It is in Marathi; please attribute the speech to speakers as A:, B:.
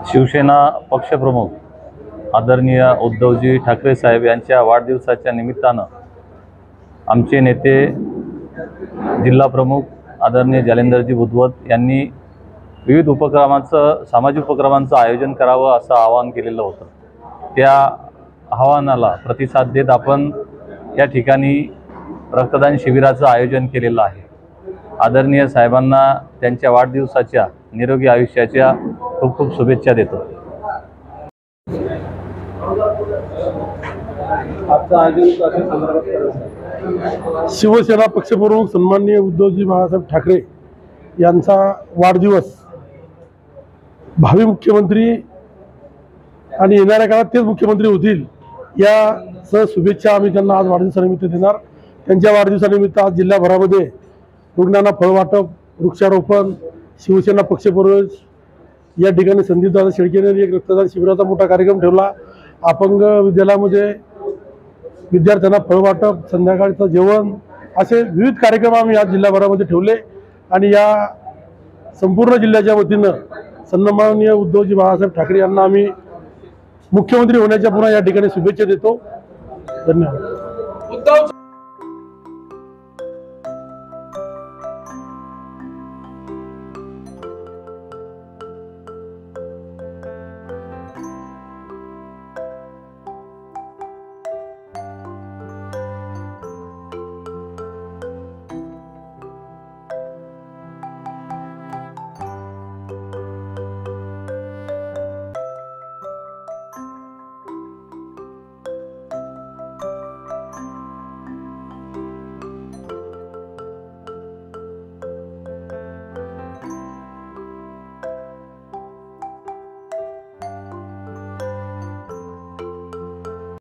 A: शिवसेना पक्षप्रमुख आदरणीय उद्धवजी ठाकरे साहेब यांच्या वाढदिवसाच्या निमित्तानं आमचे नेते जिल्हा प्रमुख आदरणीय जालेंदरजी बुधवत यांनी विविध सामाजिक उपक्रमांचं आयोजन करावं असं आवाहन केलेलं होतं। त्या आवाहनाला प्रतिसाद देत आपण या ठिकाणी रक्तदान शिबिराचं आयोजन केलेलं आहे। आदरणीय साहेबांना त्यांच्या वाढदिवसाच्या निरोगी आयुष्याच्या खूप खूप शुभेच्छा देतो।
B: शिवसेना पक्षप्रमुख सन्माननीय उद्धवजी बाळासाहेब ठाकरे यांचा वाढदिवस भावी मुख्यमंत्री आणि येणाऱ्या काळात तेच मुख्यमंत्री होतील या शुभेच्छा आम्ही त्यांना आज वाढदिवसानिमित्त देणार। त्यांच्या वाढदिवसानिमित्त आज जिल्हाभरामध्ये रुग्णांना फळ वाटप, वृक्षारोपण, शिवसेना पक्षप्रवेश या ठिकाणी संदीपदादा शेळकेने एक रक्तदान शिबिराचा मोठा कार्यक्रम ठेवला। अपंग विद्यालयामध्ये विद्यार्थ्यांना फळ वाटप, संध्याकाळचं जेवण असे विविध कार्यक्रम आम्ही आज जिल्हाभरामध्ये ठेवले आणि या संपूर्ण जिल्ह्याच्या वतीनं सन्माननीय उद्धवजी बाळासाहेब ठाकरे यांना आम्ही मुख्यमंत्री होण्याच्या पुन्हा या ठिकाणी शुभेच्छा देतो। धन्यवाद।